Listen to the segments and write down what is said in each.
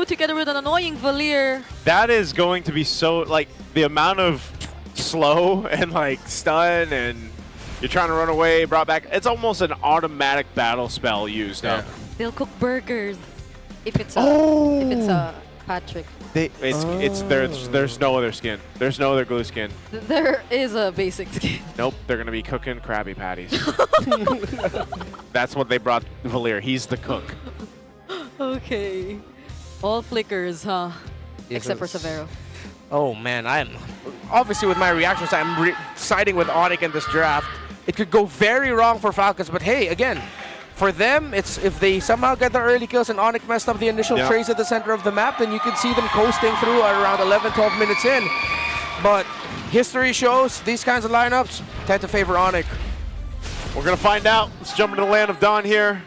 together with an annoying Valier. That is going to be so, like, the amount of slow and, like, stun and you're trying to run away, brought back. It's almost an automatic battle spell used up. They'll cook burgers if it's a Patrick. There's no other skin. There's no other glue skin. There is a basic skin. Nope, they're gonna be cooking Krabby Patties. That's what they brought Valier. He's the cook. Okay. All flickers, huh? Except for Severo. Oh man, I'm obviously with my reactions, I'm siding with Onic in this draft. It could go very wrong for Falcons, but hey, again, for them, it's if they somehow get the early kills and Onic messed up the initial trades at the center of the map, then you can see them coasting through at around 11, 12 minutes in. But history shows these kinds of lineups tend to favor Onic. We're gonna find out. Let's jump into the land of Dawn here.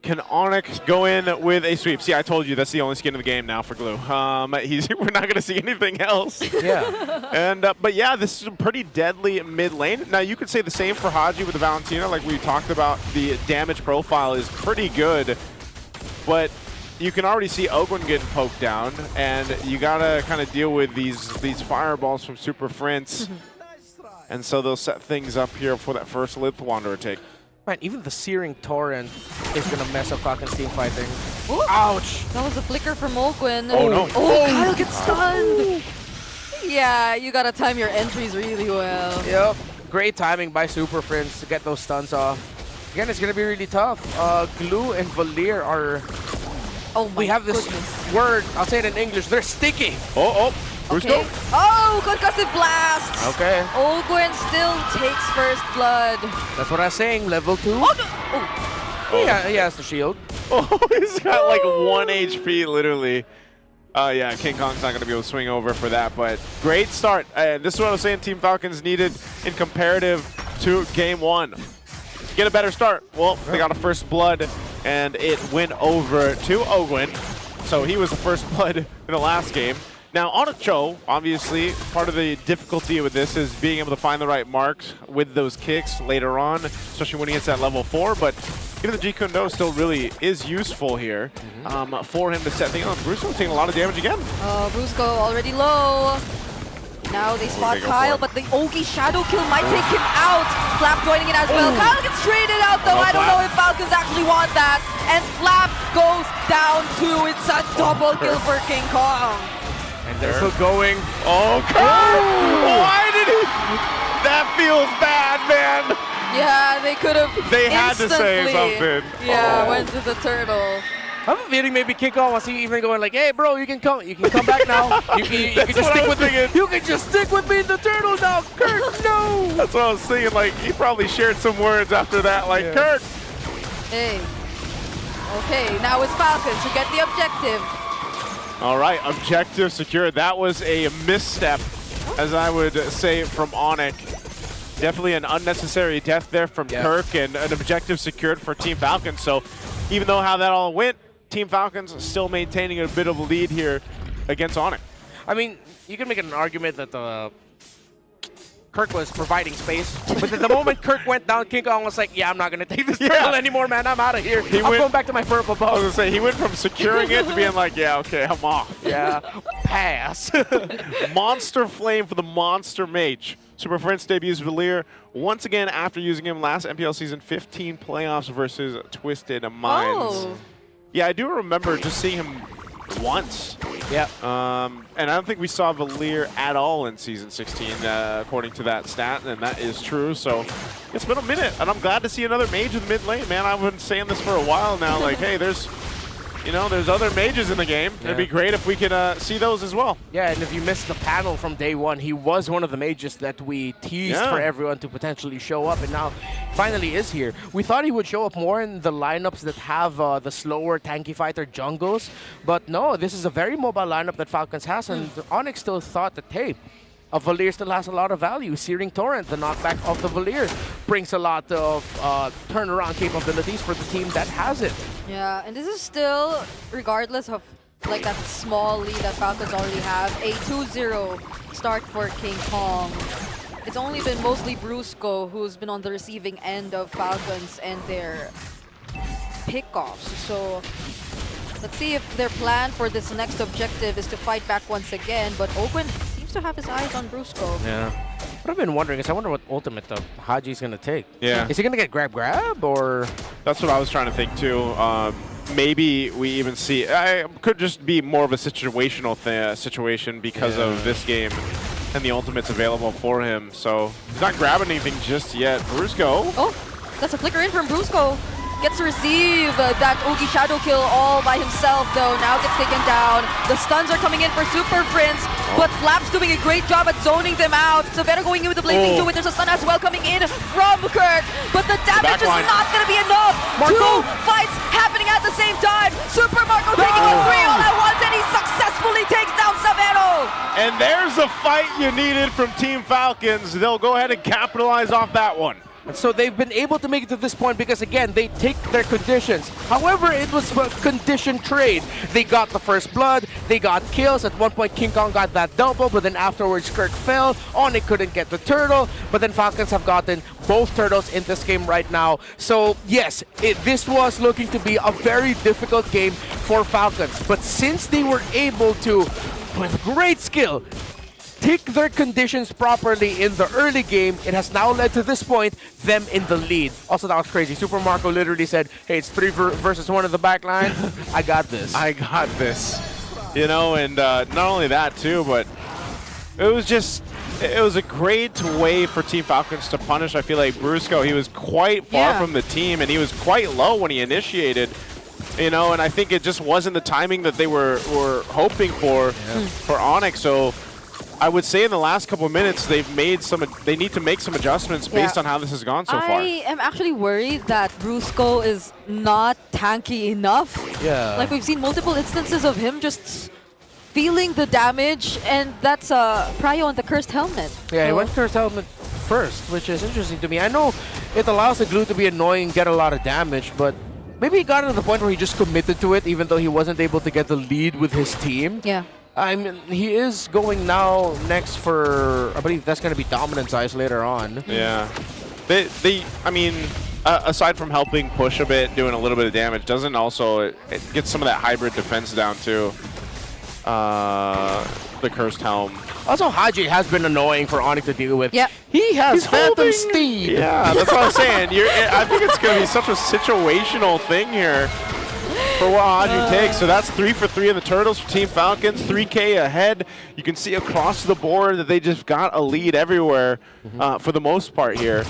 Can Onic go in with a sweep? See, I told you that's the only skin in the game now for Glue. We're not going to see anything else. Yeah. And but yeah, this is a pretty deadly mid lane. Now you could say the same for Haji with the Valentina. Like we talked about, the damage profile is pretty good, but you can already see Ogwen getting poked down, and you got to kind of deal with these fireballs from Super Prince. And so they'll set things up here for that first Lith Wanderer take. Man, even the Searing Torrent is going to mess up Falcon's team fighting. Ooh. Ouch! That was a flicker from Ogwen. Oh no. Oh, Kyle gets stunned! Yeah, you gotta time your entries really well. Yep. Great timing by Super Prince to get those stuns off. Again, it's going to be really tough. Glue and Valier are... Oh my we have this goodness. word, I'll say it in English, they're sticky. Okay. Oh, concussive blast! Okay. Ogwen still takes first blood. That's what I was saying, level 2. Oh, no. Oh. Yeah, he has the shield. Oh, he's got like 1 HP, literally. Yeah, King Kong's not going to be able to swing over for that, but great start. And this is what I was saying Team Falcons needed in comparative to Game 1. Get a better start. Well, they got a first blood, and it went over to Ogwen. So he was the first blood in the last game. Now, on a Cho, obviously, part of the difficulty with this is being able to find the right marks with those kicks later on, especially when he gets at level 4. But even the G Kundo still really is useful here for him to set things up. Brusco taking a lot of damage again. Brusco already low. Now they spot Kyle, but the Ogi Shadow Kill might take him out. Flap joining in as well. Kyle gets traded out though. I don't know if Falcons actually want that. And Flap goes down too. It's a double kill for King Kong. And they're still going. Oh, God! Why did he? That feels bad, man. Yeah, they could have. They had to say something. Yeah, went to the turtle. I'm feeling maybe King Kong was even going like, "Hey, bro, you can come back now. You can just stick with me. You can just stick with me in the turtle now, Kurt. No." That's what I was thinking. Like he probably shared some words after that, like Kurt. Hey. Okay, now it's Falcons who get the objective. All right, objective secured. That was a misstep, as I would say, from Onic. Definitely an unnecessary death there from Kirk, and an objective secured for Team Falcons. So even though how that all went, Team Falcons still maintaining a bit of a lead here against Onic. I mean, you can make an argument that Kirk was providing space, but at the moment Kirk went down, King Kong was like, "Yeah, I'm not gonna take this turtle anymore, man. I'm out of here. I'm going back to my purple bow." I was gonna say he went from securing it to being like, "Yeah, okay, I'm off." Yeah, pass. Monster Flame for the Monster Mage. Super Prince debuts Valier once again after using him last MPL Season 15 playoffs versus Twisted Minds. Oh. Yeah, I do remember just seeing him once. Yeah. And I don't think we saw Valier at all in Season 16, according to that stat, and that is true. So it's been a minute, and I'm glad to see another mage in mid lane, man. I've been saying this for a while now. Like, hey, there's other mages in the game. Yeah. It'd be great if we could see those as well. Yeah, and if you missed the panel from day one, he was one of the mages that we teased for everyone to potentially show up, and now finally is here. We thought he would show up more in the lineups that have the slower tanky fighter jungles, but no, this is a very mobile lineup that Falcons has, and Onic still thought that, hey, a Valier still has a lot of value. Searing Torrent, the knockback of the Valier, brings a lot of turnaround capabilities for the team that has it. Yeah, and this is still, regardless of like that small lead that Falcons already have, a 2-0 start for King Kong. It's only been mostly Brusco who's been on the receiving end of Falcons and their pickoffs. So Let's see if their plan for this next objective is to fight back once again, but Open seems to have his eyes on Brusco. Yeah. What I've been wondering is I wonder what ultimate Haji's going to take. Yeah. Is he going to get grab, or? That's what I was trying to think too. Maybe we even see, could just be more of a situational situation because of this game and the ultimates available for him. So he's not grabbing anything just yet. Brusco. Oh, that's a flicker in from Brusco. Gets to receive that Ogi Shadow kill all by himself, though. Now gets taken down. The stuns are coming in for Super Prince, but Flap's doing a great job at zoning them out. Severo going in with the Blazing 2. There's a stun as well coming in from Kirk, but the damage is not going to be enough. Marco. 2 fights happening at the same time. Super Marco taking on 3 all at once, and he successfully takes down Severo. And there's a fight you needed from Team Falcons. They'll go ahead and capitalize off that one. So they've been able to make it to this point because, again, they take their conditions. However, it was a condition trade. They got the first blood, they got kills. At one point, King Kong got that double, but then afterwards, Kirk fell. Onic couldn't get the turtle, but then Falcons have gotten both turtles in this game right now. So, yes, this was looking to be a very difficult game for Falcons. But since they were able to, with great skill, take their conditions properly in the early game, it has now led to this point, them in the lead. Also, that was crazy. Super Marco literally said, hey, it's 3 versus 1 in the back line. I got this. I got this. You know, and not only that too, but it was a great way for Team Falcons to punish. I feel like Brusco, he was quite far from the team, and he was quite low when he initiated. You know, and I think it just wasn't the timing that they were hoping for Onic. So I would say in the last couple of minutes, they need to make some adjustments based on how this has gone so far. I am actually worried that Brusco is not tanky enough. Yeah. Like, we've seen multiple instances of him just feeling the damage, and that's Prio on the Cursed Helmet. Yeah, he went Cursed Helmet first, which is interesting to me. I know it allows the glue to be annoying, get a lot of damage, but maybe he got to the point where he just committed to it, even though he wasn't able to get the lead with his team. Yeah. I mean, he is going now next for, I believe that's going to be Dominance Eyes later on. Yeah. I mean, aside from helping push a bit, doing a little bit of damage, doesn't also, it gets some of that hybrid defense down too. The Cursed Helm. Also, Haji has been annoying for Onic to deal with. Yeah. He has Phantom Steed. Yeah, that's what I'm saying. I think it's going to be such a situational thing here for what Haji takes. So that's 3 for 3 in the Turtles for Team Falcons, 3K ahead. You can see across the board that they just got a lead everywhere for the most part here.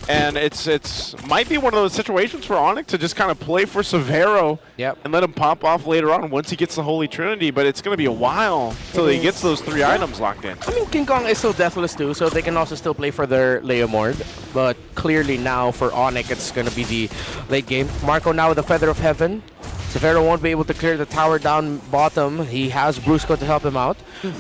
And it's might be one of those situations for Onic to just kind of play for Severo and let him pop off later on once he gets the Holy Trinity, but it's going to be a while until he gets those 3 items locked in. I mean, King Kong is still deathless too, so they can also still play for their Leomord. But clearly now for Onic, it's going to be the late game. Marco now with the Feather of Heaven. Severo won't be able to clear the tower down bottom. He has Brusco to help him out.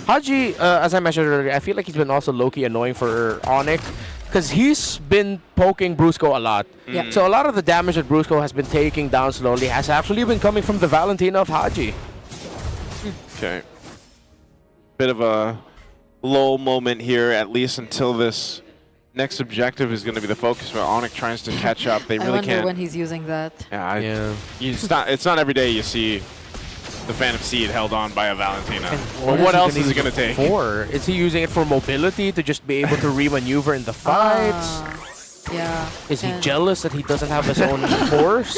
Haji, as I mentioned earlier, I feel like he's been also low-key annoying for Onic, because he's been poking Brusco a lot. So a lot of the damage that Brusco has been taking down slowly has actually been coming from the Valentina of Haji. Okay. Bit of a low moment here, at least until this next objective is going to be the focus. But Onic tries to catch up. They really can't. I wonder when he's using that. It's not every day you see the Phantom Seed held on by a Valentina. Well, what else is he going to take? Is he using it for mobility to just be able to re-maneuver in the fights? Yeah. Is he jealous that he doesn't have his own horse?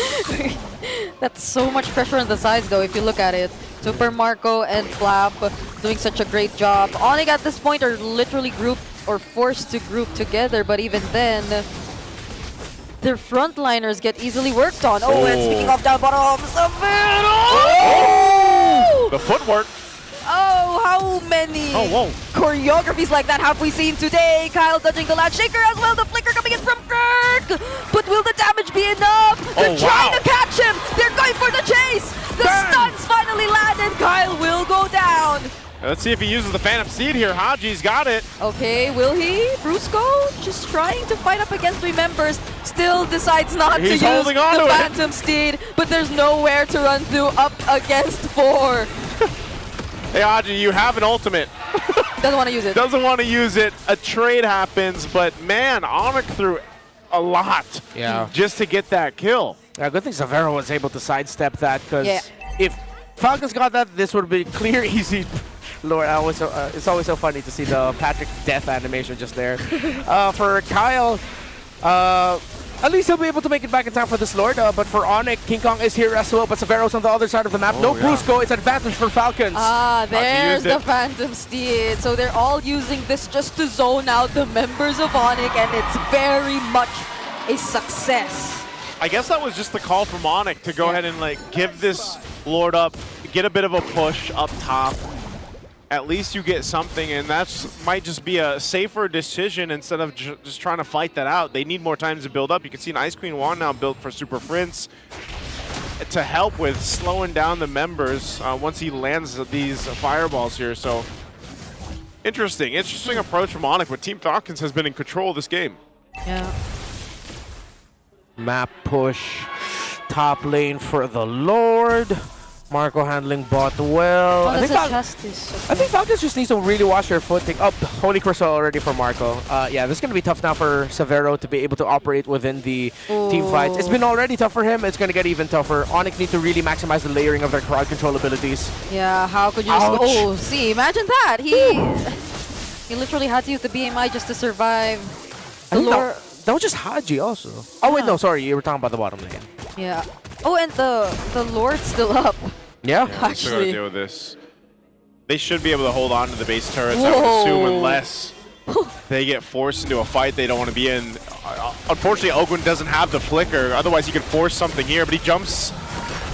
That's so much pressure on the sides, though, if you look at it. Super Marco and Flap doing such a great job. Onic at this point are literally grouped or forced to group together, but even then, their frontliners get easily worked on. And speaking of down bottom, the footwork. Oh, how many choreographies like that have we seen today? Kyle dodging the Land Shaker as well. The flicker coming in from Kirk. But will the damage be enough? They're trying to catch him. They're going for the chase. The stuns finally landed. Kyle will go down. Let's see if he uses the Phantom Seed here. Haji's got it. Okay, will he? Brusco just trying to fight up against 3 members. Still decides not to use the Phantom Steed, but there's nowhere to run through up against 4. Hey, Haji, you have an ultimate. Doesn't want to use it. Doesn't want to use it. A trade happens, but man, Onic threw a lot just to get that kill. Yeah, good thing Severo was able to sidestep that, because if Falcons got that, this would be clear, easy. Lord, it's always so funny to see the Patrick death animation just there. For Kyle, at least he'll be able to make it back in time for this Lord. But for Onic, King Kong is here as well, but Severo's on the other side of the map. No Brusco, it's advantage for Falcons. There's the Phantom Steed. So they're all using this just to zone out the members of Onic, and it's very much a success. I guess that was just the call from Onic to go ahead and like give this Lord up, get a bit of a push up top. At least you get something, and that might just be a safer decision instead of just trying to fight that out. They need more time to build up. You can see an Ice Queen wand now built for Super Prince to help with slowing down the members once he lands these fireballs here. So interesting approach from Onic, but Team Falcons has been in control of this game. Yeah. Map push, top lane for the Lord. Marco handling bot well. I think Falcons just needs to really watch their footing. Oh, Holy Crystal already for Marco. Yeah, this is going to be tough now for Severo to be able to operate within the team fights. It's been already tough for him. It's going to get even tougher. Onic need to really maximize the layering of their crowd control abilities. Yeah, how could you just... see, imagine that. He literally had to use the BMI just to survive. That was just Haji also. Oh, wait, no, sorry. You were talking about the bottom lane. Yeah. Oh, and the Lord's still up. Yeah, actually. Deal with this. They should be able to hold on to the base turrets, I would assume, unless they get forced into a fight they don't want to be in. Unfortunately, Ogwin doesn't have the flicker. Otherwise, he could force something here, but he jumps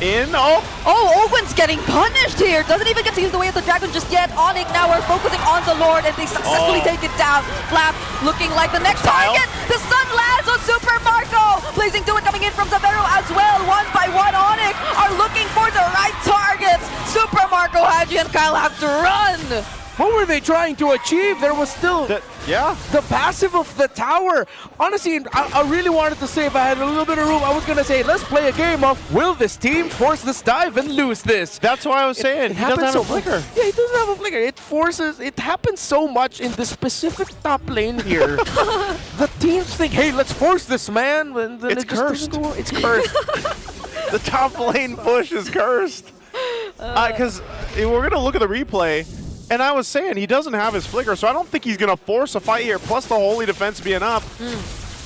in. Ogwin's getting punished here. Doesn't even get to use the Way of the Dragon just yet. Onic now are focusing on the Lord, and they successfully take it down. Flap looking like the next target. The stun lands on Super Marco. Blazing to it coming in from Severo as well. One by one, Onic are looking for the right targets. Super Marco, Haji, and Kyle have to run. What were they trying to achieve? There was still the passive of the tower. Honestly, I really wanted to say, if I had a little bit of room, I was going to say, let's play a game of, will this team force this dive and lose this? That's what I was saying. He doesn't have a flicker. Yeah, he doesn't have a flicker. It happens so much in the specific top lane here. The teams think, hey, let's force this, man. And then it's cursed. It's cursed. The top lane push is cursed. Because we're going to look at the replay. And I was saying, he doesn't have his flicker, so I don't think he's going to force a fight here, plus the holy defense being up.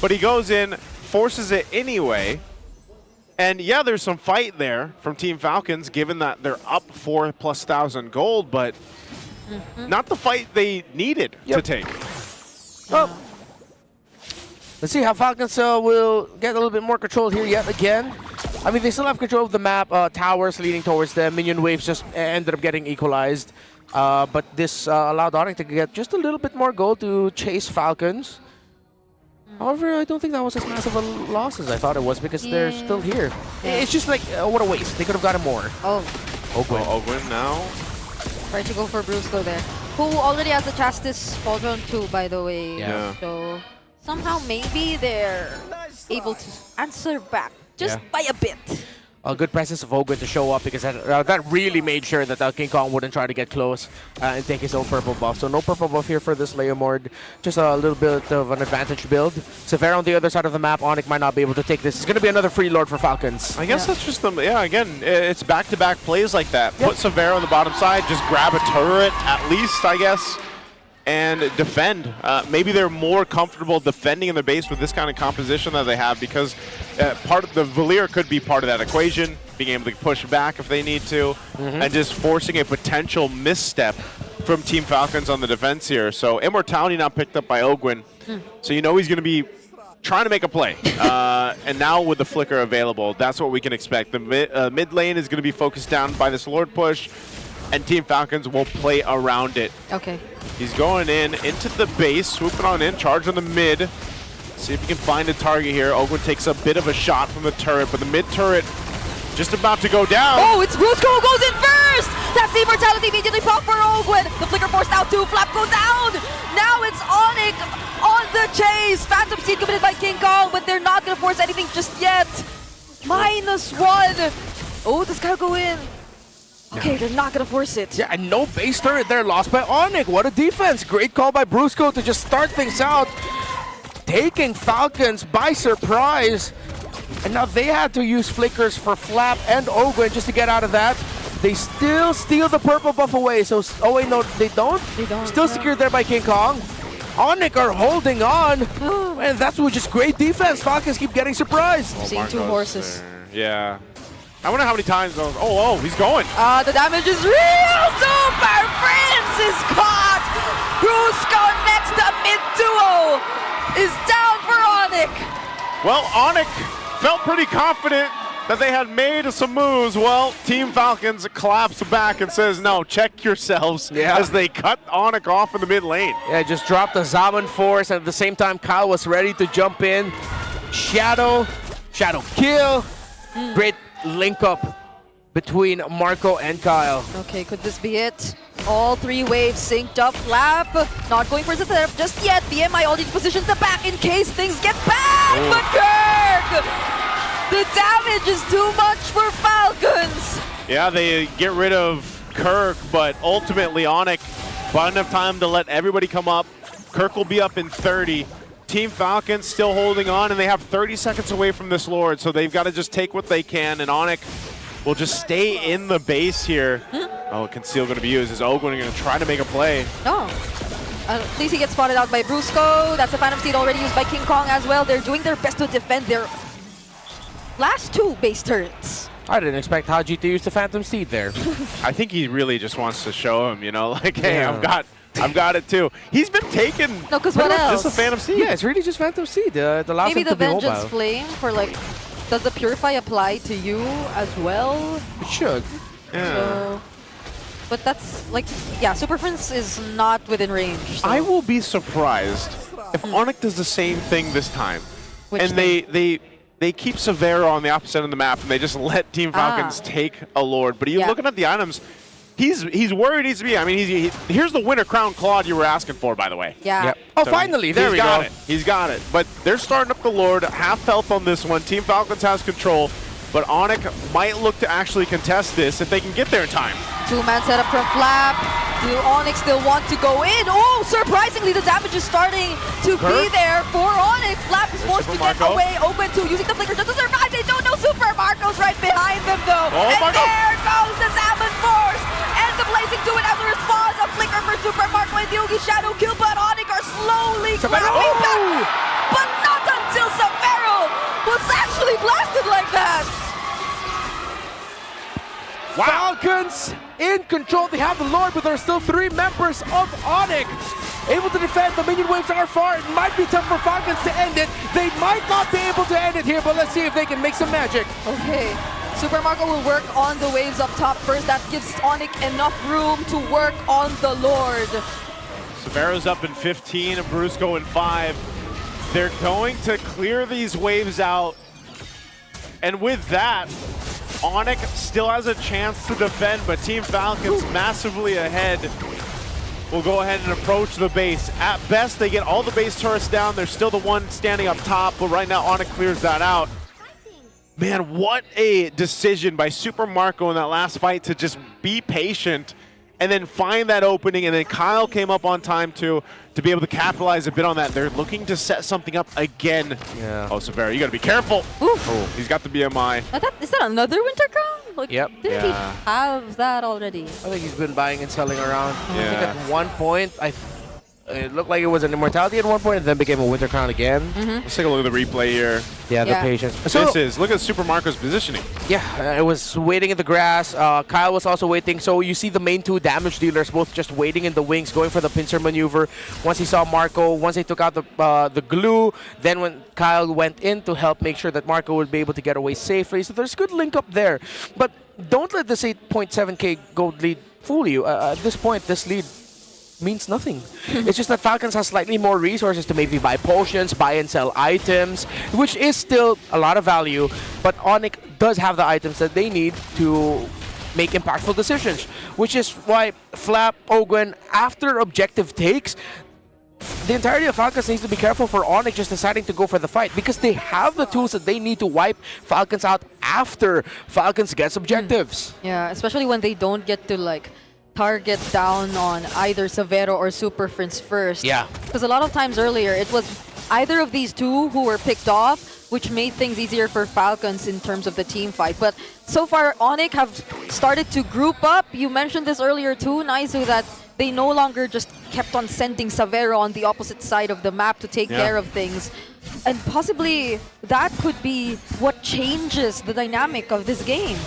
But he goes in, forces it anyway. And yeah, there's some fight there from Team Falcons, given that they're up 4,000+ gold, but not the fight they needed to take. Well, let's see how Falcons will get a little bit more control here yet again. I mean, they still have control of the map, towers leading towards them, minion waves just ended up getting equalized. But this allowed Onic to get just a little bit more gold to chase Falcons. However, I don't think that was as massive a loss as I thought it was, because they're still here. It's just like, what a waste. They could have gotten more. Ogwin now. Try to go for Brusco there, who already has the Chastis Pauldron too, by the way. Yeah. So somehow maybe they're able to answer back just by a bit. A good presence of Ogwin to show up, because that really made sure that King Kong wouldn't try to get close and take his own purple buff. So no purple buff here for this Leomord. Just a little bit of an advantage build. Severo on the other side of the map. Onic might not be able to take this. It's going to be another free Lord for Falcons. I guess that's just the, again, it's back-to-back plays like that. Put Severo on the bottom side, just grab a turret at least, I guess, and defend. Maybe they're more comfortable defending in the base with this kind of composition that they have, because part of the Valier could be part of that equation, being able to push back if they need to, and just forcing a potential misstep from Team Falcons on the defense here. So Immortality now picked up by Ogwin, so you know he's going to be trying to make a play. And now with the flicker available, that's what we can expect. The mid lane is going to be focused down by this Lord push, and Team Falcons will play around it. Okay. He's going into the base, swooping on in, charge on the mid. See if he can find a target here. Ogwin takes a bit of a shot from the turret, but the mid turret just about to go down. Oh, it's Brusco who goes in first! That's the Immortality immediately popped for Ogwin. The flicker forced out too, Flap goes down! Now it's Onic on the chase. Phantom Steed committed by King Kong, but they're not gonna force anything just yet. -1. Oh, this guy go in. Okay, they're not gonna force it. Yeah, and no base turret there, lost by Onic. What a defense. Great call by Brusco to just start things out, taking Falcons by surprise. And now they had to use flickers for Flap and Ogwin just to get out of that. They still steal the purple buff away. So, oh wait, no, they don't? They don't. Still secured there by King Kong. Onic are holding on. And that's just great defense. Falcons keep getting surprised. Seeing two horses. Yeah. I wonder how many times those. Oh, he's going. The damage is real. Super Prince is caught. Brusco next. The mid duo is down for Onic. Well, Onic felt pretty confident that they had made some moves. Well, Team Falcons collapse back and says, no, check yourselves, as they cut Onic off in the mid lane. Yeah, just dropped the Zaman Force, and at the same time, Kyle was ready to jump in. Shadow kill. Great link up between Marco and Kyle. Okay, could this be it? All three waves synced up. Flap not going for the setup just yet. BMI already positions the back in case things get bad. But Kirk! The damage is too much for Falcons. Yeah, they get rid of Kirk, but ultimately Onic bought enough time to let everybody come up. Kirk will be up in 30. Team Falcons still holding on, and they have 30 seconds away from this Lord, so they've got to just take what they can, and Onic will just stay in the base here. Oh, Conceal going to be used. Is Ogun going to try to make a play? No. At least he gets spotted out by Brusco. That's a Phantom Steed already used by King Kong as well. They're doing their best to defend their last two base turrets. I didn't expect Haji to use the Phantom Steed there. I think he really just wants to show him, you know, like, hey, I've got it too. He's been taken. No, because what else? Just a Phantom Steed. Yeah, it's really just Phantom Steed. The last Maybe him the to be Vengeance mobile. Flame for like, does the Purify apply to you as well? It should. Yeah. So, but that's like, yeah, Super Prince is not within range. So. I will be surprised if Onic does the same thing this time. Which and they keep Severo on the opposite end of the map, and they just let Team Falcons take a Lord. But you're looking at the items, he's where he needs to be. I mean, here's the Winter Crown Claude you were asking for, by the way. Yeah. Yep. Oh, So finally, there we go. He's got it. But they're starting up the Lord, half health on this one. Team Falcons has control, but Onic might look to actually contest this if they can get there in time. Two-man setup from Flap. Do Onic still want to go in? Oh, surprisingly, the damage is starting to be there for Onic. Flap is forced to get away. Open to using the flicker just to survive. They don't know Super Marco's right behind them, though. And there goes the Zaman Force. And the Blazing to it as a response. A flicker for Super Marco and the Yugi Shadow kill, but Onic are slowly grabbing back. But not until Severo was actually blasted like that. Falcons in control. They have the Lord, but there are still 3 members of Onic. Able to defend. The minion waves are far. It might be tough for Falcons to end it. They might not be able to end it here, but let's see if they can make some magic. Okay. Super Marco will work on the waves up top first. That gives Onic enough room to work on the Lord. Severo's up in 15 and Brusco in 5. They're going to clear these waves out. And with that, Onic still has a chance to defend, but Team Falcons massively ahead. Will go ahead and approach the base. At best, they get all the base turrets down. They're still the one standing up top, but right now Onic clears that out. Man, what a decision by Super Marco in that last fight to just be patient and then find that opening, and then Kyle came up on time too to be able to capitalize a bit on that. They're looking to set something up again. Yeah. Oh, Severo, you gotta be careful. Oh, he's got the BMI. Is that another Winter Crown? Like, Yep. Didn't he have that already? I think he's been buying and selling around. I Yeah. think at one point, it looked like it was an Immortality at one point, and then became a Winter Crown again. Let's take a look at the replay here. Yeah, the Yeah. patience. Look at Super Marco's positioning. Yeah, it was waiting in the grass. Kyle was also waiting. So you see the main 2 damage dealers both just waiting in the wings, going for the pincer maneuver. Once he saw Marco, once they took out the glue, then when Kyle went in to help make sure that Marco would be able to get away safely. So there's good link up there. But don't let this 8.7k gold lead fool you. At this point, this lead means nothing. It's just that Falcons has slightly more resources to maybe buy potions, buy and sell items, which is still a lot of value, but Onic does have the items that they need to make impactful decisions, which is why Flap, Ogwen, after objective takes, the entirety of Falcons needs to be careful for Onic just deciding to go for the fight, because they have the tools that they need to wipe Falcons out after Falcons gets objectives. Yeah, especially when they don't get to like target down on either Severo or Super Prince first. Yeah. Because a lot of times earlier, it was either of these two who were picked off, which made things easier for Falcons in terms of the team fight. But so far, Onic have started to group up. You mentioned this earlier too, Naizu, that they no longer just kept on sending Savero on the opposite side of the map to take care of things. And possibly that could be what changes the dynamic of this game.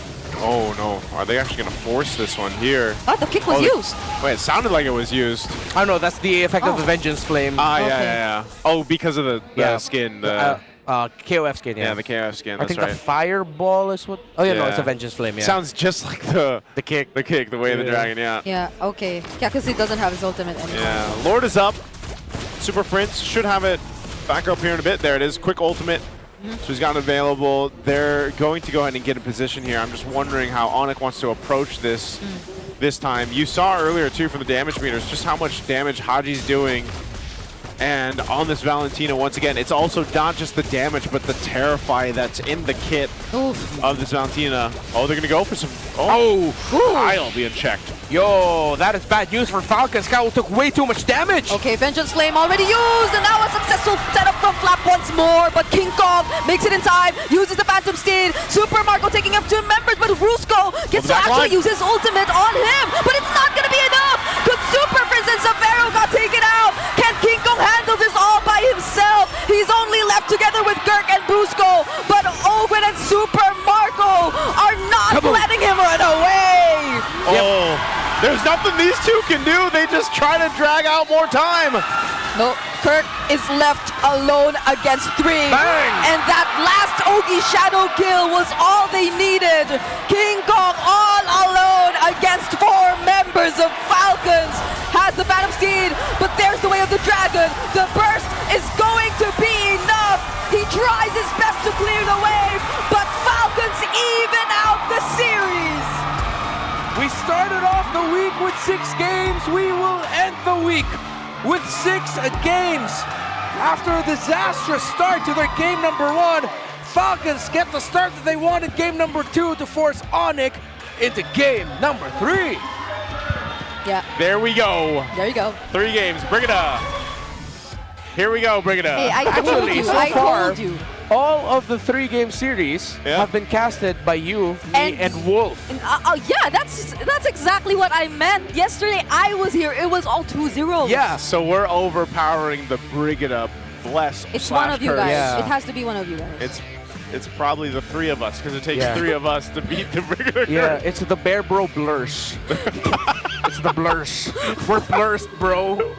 Oh no, are they actually going to force this one here? Oh, the kick was used. Wait, it sounded like it was used. Oh no, that's the effect of the Vengeance Flame. Ah, yeah. Oh, because of the skin. The KOF skin, yeah. Yeah, the KOF skin, I that's think the Fireball is what... Oh yeah, no, it's a Vengeance Flame, yeah. Sounds just like the kick. The kick, the way of the dragon, yeah. Yeah, okay. Yeah, because he doesn't have his ultimate anymore. Yeah, Lord is up. Super Prince should have it back up here in a bit. There it is, quick ultimate. So he's got it available. They're going to go ahead and get in position here. I'm just wondering how Onic wants to approach this this time. You saw earlier too from the damage meters just how much damage Haji's doing. And on this Valentina, once again, it's also not just the damage, but the Terrify that's in the kit of this Valentina. Oh, they're going to go for some... Oh, Kyle being checked. Yo, that is bad news for Falcons. Kyle took way too much damage. Okay, Vengeance Flame already used, and now a successful setup from Flap once more, but King Kong makes it in time, uses the Phantom Steed. Super Marco taking up 2 members, but Rusco gets to actually use his ultimate on him, but it's not going to be enough, because Super Prince and Savero got taken out. Can King Kong handle this all by himself? He's only left together with Gurk and Brusco, but Ogren and Super Marco are not letting him run away. Oh, there's nothing these two can do. They just try to drag out more time. No, Kirk is left alone against 3. Bang! And that last Ogi shadow kill was all they needed. King Kong all alone against 4 members of Falcons. Has the Phantom Steed, but there's the way of the dragon. The burst is going to be enough. He tries his best to clear the wave, but Falcons even out the series. We started off the week with 6 games. We will end the week with 6 games. After a disastrous start to their game number 1, Falcons get the start that they wanted game number 2 to force Onic into game number 3. Yeah. There we go. There you go. 3 games. Bring it up. Here we go. Bring it up. Hey, I told you. so I far, told you. All of the 3-game series have been casted by you, me, and Wolf. Yeah, that's exactly what I meant. Yesterday, I was here. It was all 2-0. Yeah, so we're overpowering the Brigida Bless. It's one of you guys. Yeah. It has to be one of you guys. It's probably the 3 of us, because it takes 3 of us to beat the Brigida. Yeah, it's the Bear Bro Blurs. It's the Blurs. We're Blurs, bro.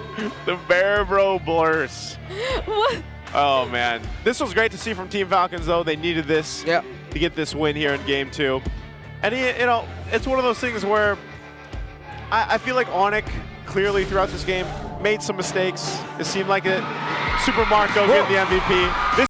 The Bear Bro Blurs. What? Oh, man. This was great to see from Team Falcons, though. They needed this to get this win here in Game 2. And, you know, it's one of those things where I feel like Onic, clearly throughout this game, made some mistakes. It seemed like it. Super Marco getting the MVP. This